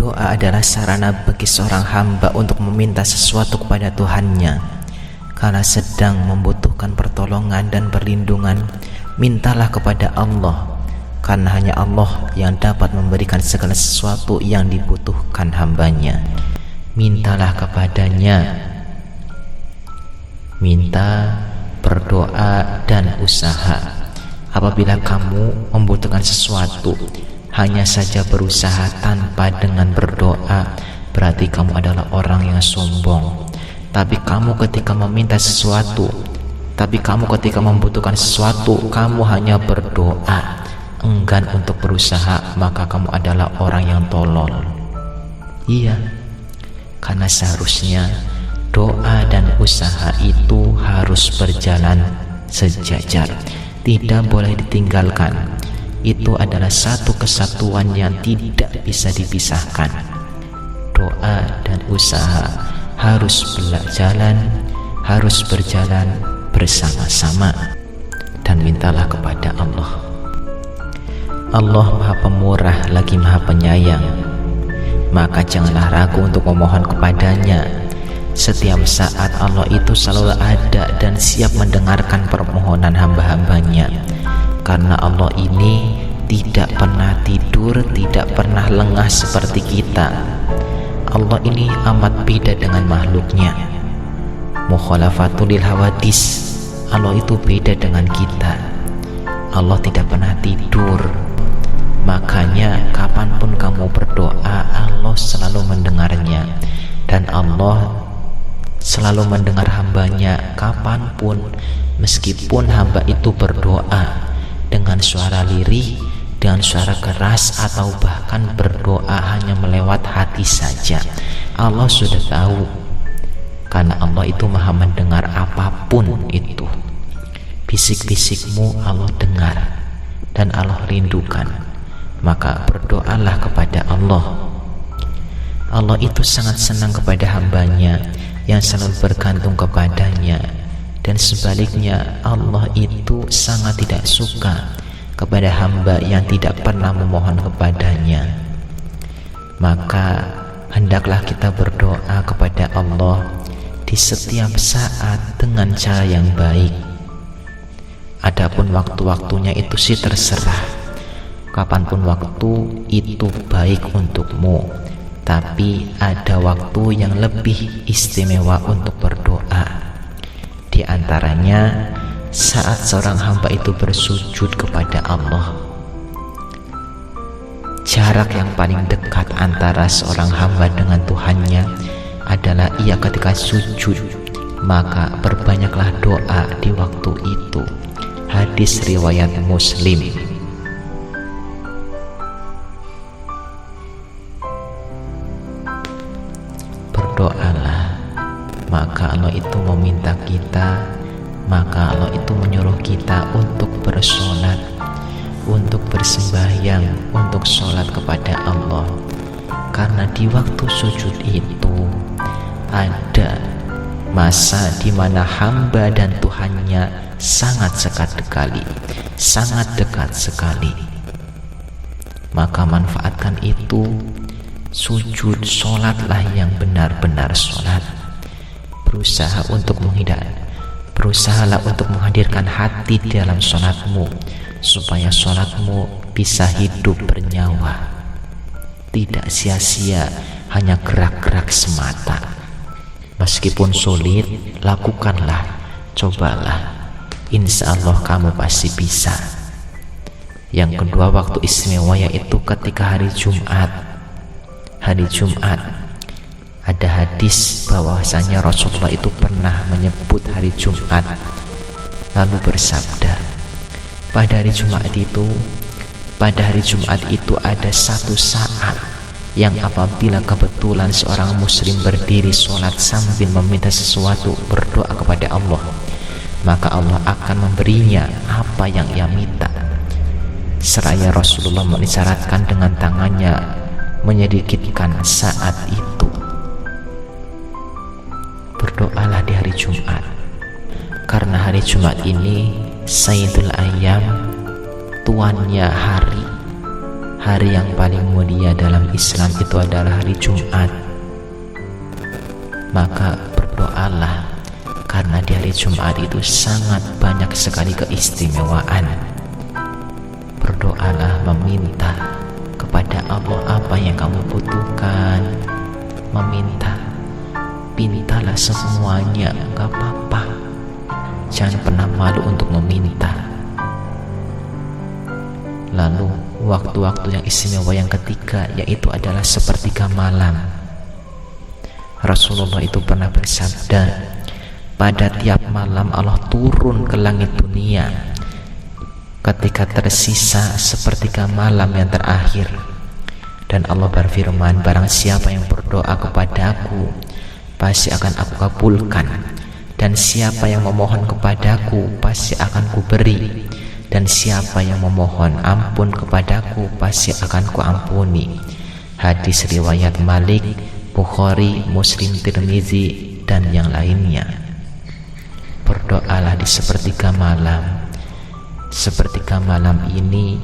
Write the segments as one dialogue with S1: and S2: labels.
S1: Doa adalah sarana bagi seorang hamba untuk meminta sesuatu kepada Tuhannya. Kala sedang membutuhkan pertolongan dan perlindungan, mintalah kepada Allah, karena hanya Allah yang dapat memberikan segala sesuatu yang dibutuhkan hambanya. Mintalah kepadanya. Minta, berdoa, dan usaha. Apabila kamu membutuhkan sesuatu, hanya saja berusaha tanpa dengan berdoa, berarti kamu adalah orang yang sombong. Tapi kamu ketika ketika membutuhkan sesuatu, kamu hanya berdoa, enggan untuk berusaha, maka kamu adalah orang yang tolol. Iya, karena seharusnya doa dan usaha itu harus berjalan sejajar, tidak boleh ditinggalkan. Itu adalah satu kesatuan yang tidak bisa dipisahkan. Doa dan usaha harus berjalan bersama-sama. Dan mintalah kepada Allah. Allah Maha Pemurah lagi Maha Penyayang. Maka janganlah ragu untuk memohon kepadanya. Setiap saat Allah itu selalu ada dan siap mendengarkan permohonan hamba-hambanya. Karena Allah ini tidak pernah tidur, tidak pernah lengah seperti kita. Allah ini amat beda dengan makhluknya. Mukhalafatul lil hawadis. Allah itu beda dengan kita. Allah tidak pernah tidur. Makanya kapanpun kamu berdoa, Allah selalu mendengarnya. Dan Allah selalu mendengar hambanya kapanpun, meskipun hamba itu berdoa dengan suara lirih, dengan suara keras, atau bahkan berdoa hanya melewat hati saja. Allah sudah tahu, karena Allah itu maha mendengar apapun itu. Bisik-bisikmu Allah dengar dan Allah rindukan. Maka berdoalah kepada Allah. Allah itu sangat senang kepada hambanya yang selalu bergantung kepadanya. Dan sebaliknya, Allah itu sangat tidak suka kepada hamba yang tidak pernah memohon kepadanya. Maka hendaklah kita berdoa kepada Allah di setiap saat dengan cara yang baik. Adapun waktu-waktunya itu sih terserah. Kapanpun waktu itu baik untukmu. Tapi ada waktu yang lebih istimewa untuk berdoa. Di antaranya saat seorang hamba itu bersujud kepada Allah. Jarak yang paling dekat antara seorang hamba dengan Tuhannya adalah ia ketika sujud. Maka perbanyaklah doa di waktu itu. Hadis riwayat Muslim. Berdoalah, maka Allah itu meminta kita, maka Allah itu menyuruh kita untuk bersolat, untuk bersembahyang, untuk sholat kepada Allah. Karena di waktu sujud itu ada masa di mana hamba dan Tuhannya sangat dekat sekali. Maka manfaatkan itu, sujud, sholatlah yang benar-benar sholat. Berusahalah untuk menghadirkan hati di dalam sholatmu, supaya sholatmu bisa hidup bernyawa, tidak sia-sia hanya gerak-gerak semata. Meskipun sulit, lakukanlah, cobalah, insya Allah kamu pasti bisa. Yang kedua, waktu istimewa yaitu ketika hari Jumat. Ada hadis bahwasanya Rasulullah itu pernah menyebut hari Jumat, lalu bersabda, pada hari Jumat itu ada satu saat yang apabila kebetulan seorang muslim berdiri sholat sambil meminta sesuatu, berdoa kepada Allah, maka Allah akan memberinya apa yang ia minta. Seraya Rasulullah mengisyaratkan dengan tangannya menyedikitkan saat itu. Berdoalah di hari Jumat, karena hari Jumat ini Sayyidul Ayyam, tuannya hari yang paling mulia dalam Islam itu adalah hari Jumat. Maka berdoalah, karena di hari Jumat itu sangat banyak sekali keistimewaan. Berdoalah, meminta kepada Allah apa yang kamu butuhkan. Mintalah semuanya, gak apa-apa. Jangan pernah malu untuk meminta. Lalu waktu-waktu yang istimewa yang ketiga, yaitu adalah sepertiga malam. Rasulullah itu pernah bersabda, pada tiap malam Allah turun ke langit dunia ketika tersisa sepertiga malam yang terakhir, dan Allah berfirman, barang siapa yang berdoa kepadaku pasti akan aku kabulkan, dan siapa yang memohon kepadaku pasti akan kuberi, dan siapa yang memohon ampun kepadaku pasti akan kuampuni. Hadis riwayat Malik, Bukhari, Muslim, Tirmizi, dan yang lainnya. Berdoalah di sepertiga malam. Sepertiga malam ini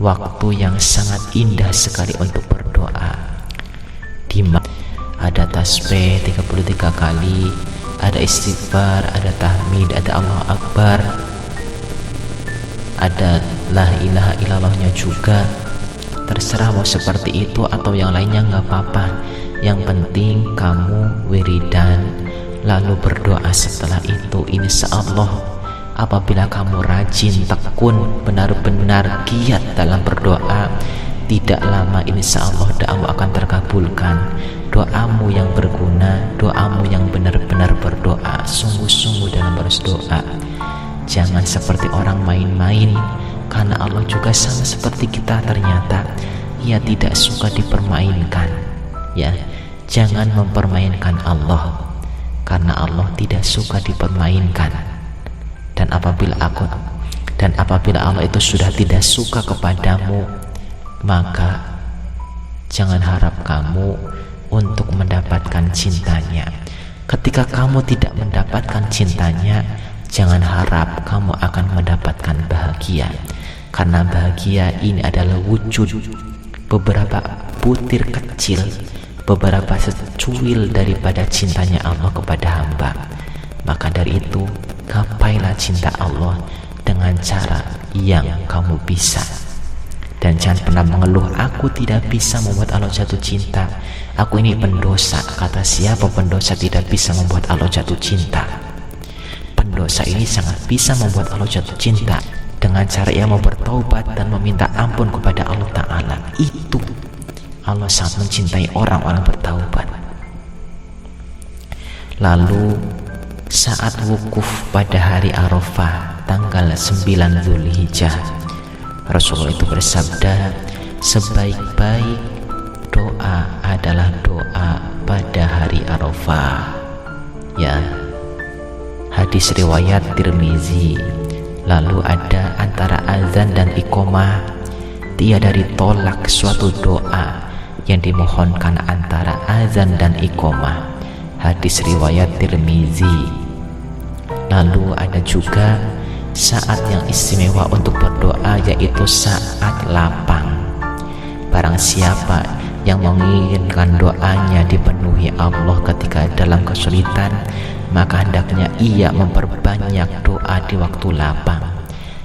S1: waktu yang sangat indah sekali untuk berdoa. Di ada tasbih 33 kali, ada istighfar, ada tahmid, ada Allahu Akbar, ada la ilaha illallahnya juga. Terserah mau seperti itu atau yang lainnya, gak apa-apa. Yang penting kamu wiridan lalu berdoa setelah itu. Insya Allah apabila kamu rajin, tekun, benar-benar giat dalam berdoa, tidak lama insya Allah doamu akan terkabulkan. Doamu yang berguna, doamu yang benar-benar berdoa, sungguh-sungguh dalam berdoa. Jangan seperti orang main-main, karena Allah juga sama seperti kita, ternyata Ia tidak suka dipermainkan. Ya, jangan mempermainkan Allah, karena Allah tidak suka dipermainkan. Dan apabila Allah itu sudah tidak suka kepadamu, maka jangan harap kamu untuk mendapatkan cintanya. Ketika kamu tidak mendapatkan cintanya, jangan harap kamu akan mendapatkan bahagia, karena bahagia ini adalah wujud beberapa butir kecil, beberapa secuil daripada cintanya Allah kepada hamba. Maka dari itu, gapailah cinta Allah dengan cara yang kamu bisa. Dan jangan pernah mengeluh, aku tidak bisa membuat Allah jatuh cinta, aku ini pendosa. Kata siapa pendosa tidak bisa membuat Allah jatuh cinta? Pendosa ini sangat bisa membuat Allah jatuh cinta dengan cara ia mau bertaubat dan meminta ampun kepada Allah Ta'ala. Itu Allah sangat mencintai orang-orang bertaubat. Lalu saat wukuf pada hari Arafah tanggal 9 Dzulhijjah, Rasulullah itu bersabda, sebaik-baik doa adalah doa pada hari Arafah. Ya, hadis riwayat Tirmizi. Lalu ada antara azan dan iqamah, tiada ditolak suatu doa yang dimohonkan antara azan dan iqamah. Hadis riwayat Tirmizi. Lalu ada juga saat yang istimewa untuk berdoa, yaitu saat lapang. Barang siapa yang menginginkan doanya dipenuhi Allah ketika dalam kesulitan, maka hendaknya ia memperbanyak doa di waktu lapang.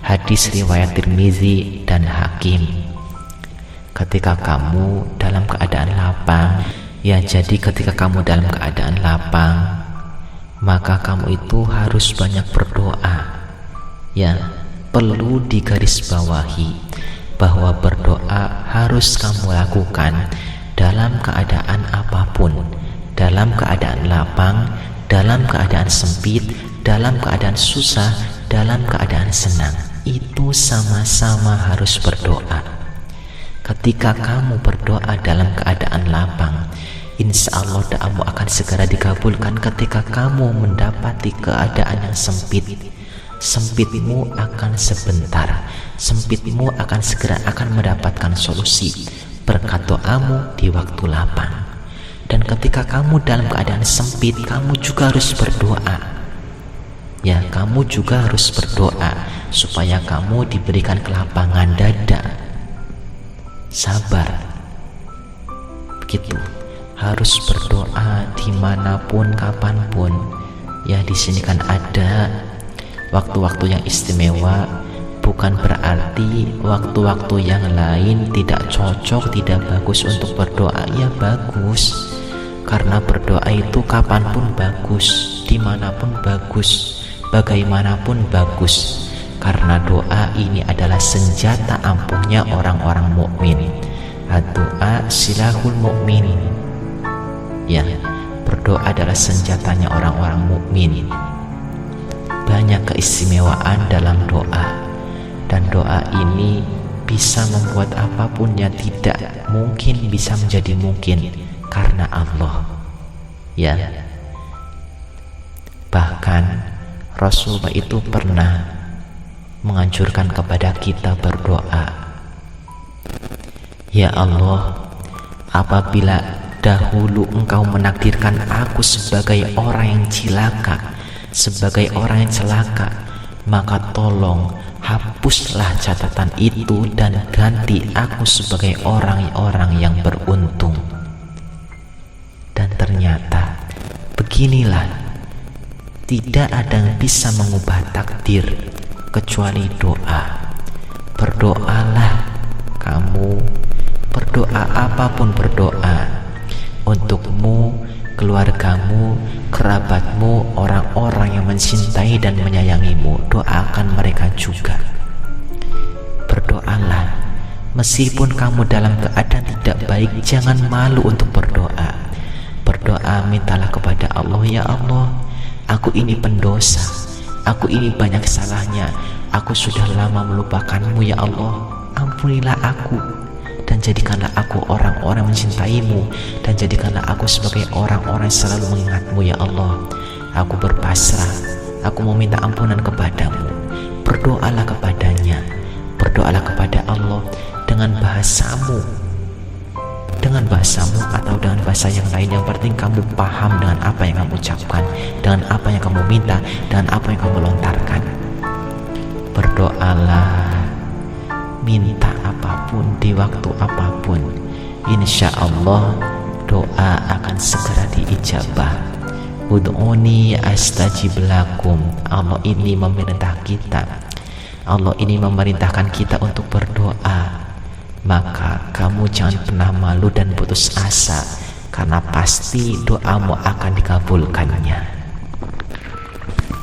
S1: Hadis riwayat Tirmizi dan Hakim. Ketika kamu dalam keadaan lapang, ya jadi ketika kamu dalam keadaan lapang, maka kamu itu harus banyak berdoa. Ya, perlu digarisbawahi bahwa berdoa harus kamu lakukan dalam keadaan apapun, dalam keadaan lapang, dalam keadaan sempit, dalam keadaan susah, dalam keadaan senang. Itu sama-sama harus berdoa. Ketika kamu berdoa dalam keadaan lapang, insya Allah doamu akan segera dikabulkan. Ketika kamu mendapati keadaan yang sempit, sempitmu akan sebentar, sempitmu akan segera akan mendapatkan solusi berkat doamu di waktu lapang. Dan ketika kamu dalam keadaan sempit, kamu juga harus berdoa. Ya, kamu juga harus berdoa supaya kamu diberikan kelapangan dada. sabar. Begitu, harus berdoa dimanapun, kapanpun. Ya, di sini kan ada waktu-waktu yang istimewa, bukan berarti waktu-waktu yang lain tidak cocok, tidak bagus untuk berdoa. Ya bagus, karena berdoa itu kapanpun bagus, dimanapun bagus, bagaimanapun bagus. Karena doa ini adalah senjata ampuhnya orang-orang mukmin. Doa silahul mukmin. Ya, berdoa adalah senjatanya orang-orang mukmin. Banyak keistimewaan dalam doa, dan doa ini bisa membuat apapun yang tidak mungkin bisa menjadi mungkin karena Allah. Ya, bahkan Rasulullah itu pernah menganjurkan kepada kita berdoa, ya Allah, apabila dahulu Engkau menakdirkan aku sebagai orang yang cilaka, sebagai orang yang celaka, maka tolong hapuslah catatan itu dan ganti aku sebagai orang-orang yang beruntung. Dan ternyata beginilah, tidak ada yang bisa mengubah takdir kecuali doa. Berdoalah kamu, berdoa apapun berdoa, untukmu, keluargamu, kerabatmu, orang-orang yang mencintai dan menyayangimu, doakan mereka juga. Berdoalah, meskipun kamu dalam keadaan tidak baik, jangan malu untuk berdoa. Berdoa, mintalah kepada Allah, ya Allah, aku ini pendosa, aku ini banyak salahnya, aku sudah lama melupakanmu, ya Allah, ampunilah aku, dan jadikanlah aku orang-orang mencintaimu, dan jadikanlah aku sebagai orang-orang yang selalu mengingatmu, ya Allah. Aku berpasrah, aku meminta ampunan kepadamu. Berdoalah kepadanya, berdoalah kepada Allah dengan bahasamu, atau dengan bahasa yang lain. Yang penting kamu paham dengan apa yang kamu ucapkan, dengan apa yang kamu minta, dengan apa yang kamu lontarkan. Berdoalah, minta apapun di waktu apapun, insya Allah doa akan segera diijabah. Ud'uni astajib lakum. Allah ini memerintah kita, Allah ini memerintahkan kita untuk berdoa. Maka kamu jangan pernah malu dan putus asa, karena pasti doamu akan dikabulkannya.